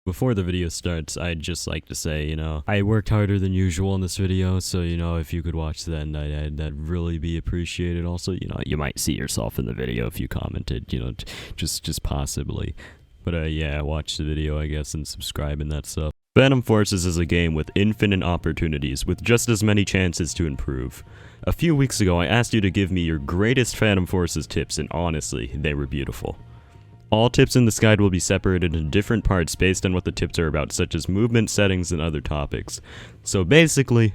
Before the video starts, I'd just like to say, I worked harder than usual in this video, so, if you could watch that, that'd really be appreciated. Also, you might see yourself in the video if you commented, just possibly. But, yeah, watch the video, I guess, and subscribe and that stuff. Phantom Forces is a game with infinite opportunities, with just as many chances to improve. A few weeks ago, I asked you to give me your greatest Phantom Forces tips, and honestly, they were beautiful. All tips in this guide will be separated into different parts based on what the tips are about, such as movement, settings, and other topics. So basically,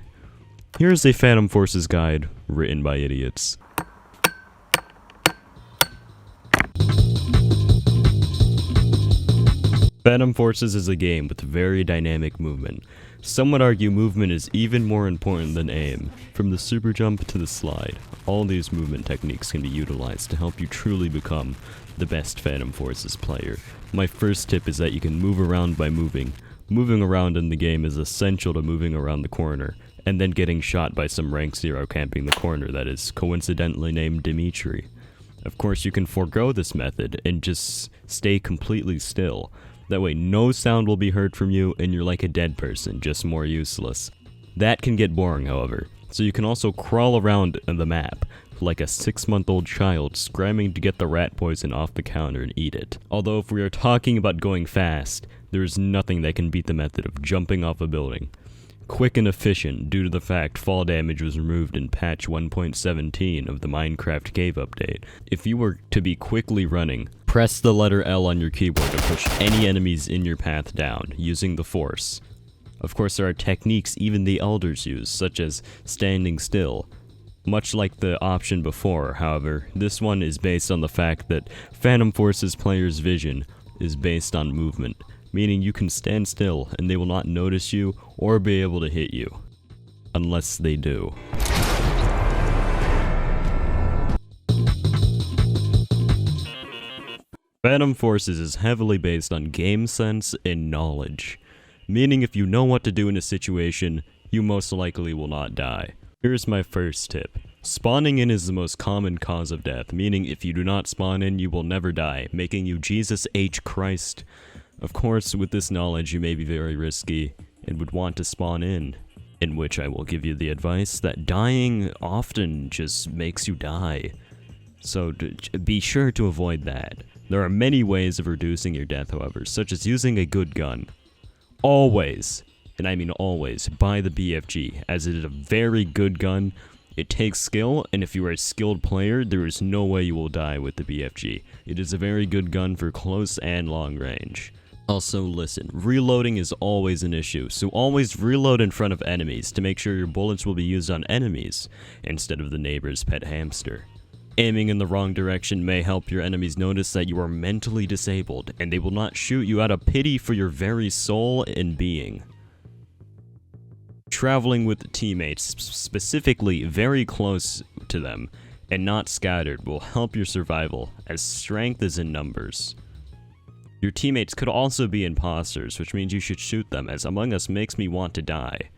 here's a Phantom Forces guide written by idiots. Phantom Forces is a game with very dynamic movement. Some would argue movement is even more important than aim. From the super jump to the slide, all these movement techniques can be utilized to help you truly become the best Phantom Forces player. My first tip is that you can move around by moving. Moving around in the game is essential to moving around the corner, and then getting shot by some rank 0 camping the corner that is coincidentally named Dimitri. Of course, you can forego this method and just stay completely still. That way no sound will be heard from you and you're like a dead person, just more useless. That can get boring, however, so you can also crawl around the map like a 6-month-old child screaming to get the rat poison off the counter and eat it. Although if we are talking about going fast, there is nothing that can beat the method of jumping off a building. Quick and efficient due to the fact fall damage was removed in patch 1.17 of the Minecraft Cave update. If you were to be quickly running, press the letter L on your keyboard to push any enemies in your path down, using the force. Of course, there are techniques even the elders use, such as standing still. Much like the option before, however, this one is based on the fact that Phantom Forces players' vision is based on movement, meaning you can stand still and they will not notice you or be able to hit you. Unless they do. Phantom Forces is heavily based on game sense and knowledge, meaning if you know what to do in a situation, you most likely will not die. Here's my first tip. Spawning in is the most common cause of death, meaning if you do not spawn in, you will never die, making you Jesus H. Christ. Of course, with this knowledge, you may be very risky and would want to spawn in which I will give you the advice that dying often just makes you die. So be sure to avoid that. There are many ways of reducing your death, however, such as using a good gun. Always, and I mean always, buy the BFG, as it is a very good gun. It takes skill, and if you are a skilled player, there is no way you will die with the BFG. It is a very good gun for close and long range. Also, listen, reloading is always an issue, so always reload in front of enemies to make sure your bullets will be used on enemies instead of the neighbor's pet hamster. Aiming in the wrong direction may help your enemies notice that you are mentally disabled, and they will not shoot you out of pity for your very soul and being. Traveling with teammates, specifically very close to them, and not scattered, will help your survival, as strength is in numbers. Your teammates could also be imposters, which means you should shoot them, as Among Us makes me want to die.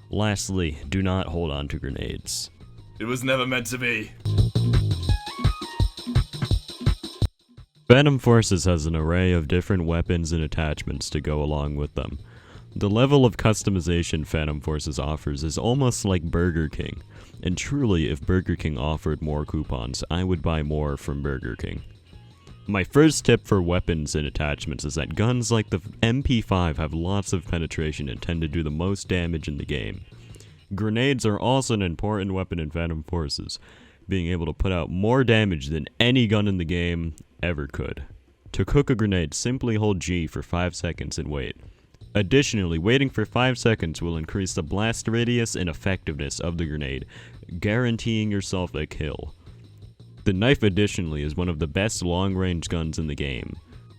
Lastly, do not hold on to grenades. It was never meant to be. Phantom Forces has an array of different weapons and attachments to go along with them. The level of customization Phantom Forces offers is almost like Burger King, and truly if Burger King offered more coupons, I would buy more from Burger King. My first tip for weapons and attachments is that guns like the MP5 have lots of penetration and tend to do the most damage in the game. Grenades are also an important weapon in Phantom Forces, being able to put out more damage than any gun in the game ever could. To cook a grenade, simply hold G for 5 seconds and wait. Additionally, waiting for 5 seconds will increase the blast radius and effectiveness of the grenade, guaranteeing yourself a kill. The knife additionally is one of the best long-range guns in the game,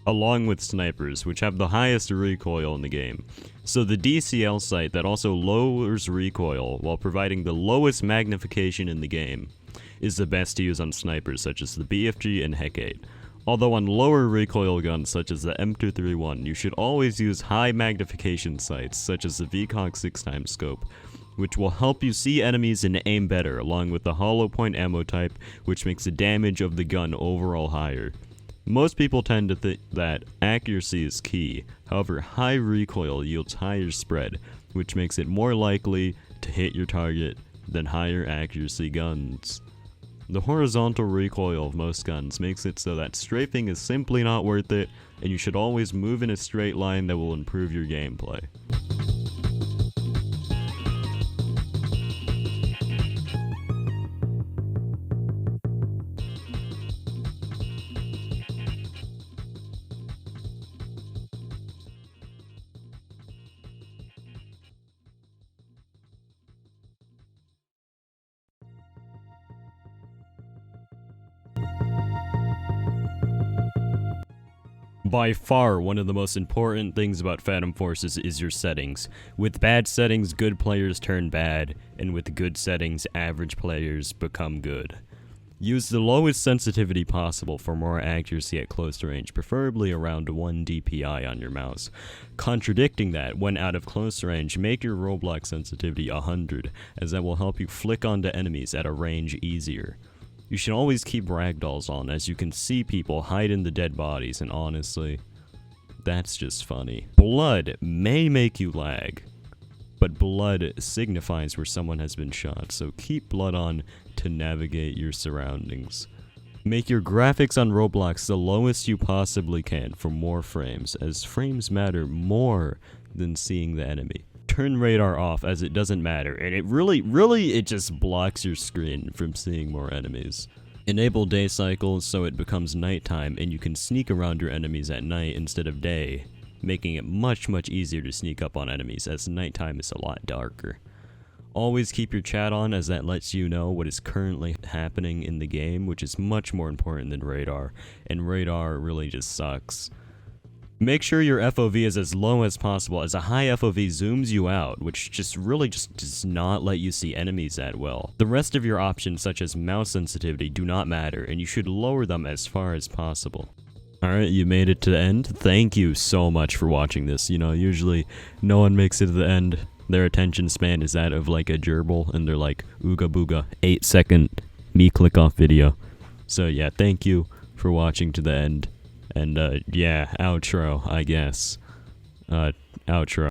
along with snipers, which have the highest recoil in the game. So the DCL sight that also lowers recoil while providing the lowest magnification in the game is the best to use on snipers such as the BFG and Hec-8. Although on lower recoil guns such as the M231, you should always use high magnification sights such as the VCOG 6x scope, which will help you see enemies and aim better, along with the hollow point ammo type, which makes the damage of the gun overall higher. Most people tend to think that accuracy is key. However, high recoil yields higher spread, which makes it more likely to hit your target than higher accuracy guns. The horizontal recoil of most guns makes it so that strafing is simply not worth it, and you should always move in a straight line that will improve your gameplay. By far, one of the most important things about Phantom Forces is your settings. With bad settings, good players turn bad, and with good settings, average players become good. Use the lowest sensitivity possible for more accuracy at close range, preferably around 1 DPI on your mouse. Contradicting that, when out of close range, make your roadblock sensitivity 100, as that will help you flick onto enemies at a range easier. You should always keep ragdolls on, as you can see people hide in the dead bodies, and honestly, that's just funny. Blood may make you lag, but blood signifies where someone has been shot, so keep blood on to navigate your surroundings. Make your graphics on Roblox the lowest you possibly can for more frames, as frames matter more than seeing the enemy. Turn radar off, as it doesn't matter, and it really just blocks your screen from seeing more enemies. Enable day cycles so it becomes nighttime and you can sneak around your enemies at night instead of day, making it much easier to sneak up on enemies, as nighttime is a lot darker. Always keep your chat on, as that lets you know what is currently happening in the game, which is much more important than radar, and radar really just sucks. Make sure your FOV is as low as possible, as a high FOV zooms you out, which just does not let you see enemies that well. The rest of your options, such as mouse sensitivity, do not matter, and you should lower them as far as possible. Alright, you made it to the end. Thank you so much for watching this. You know, usually no one makes it to the end. Their attention span is that of like a gerbil, and they're like, ooga booga, 8-second me click off video. So yeah, thank you for watching to the end. And, yeah, outro, I guess. Outro.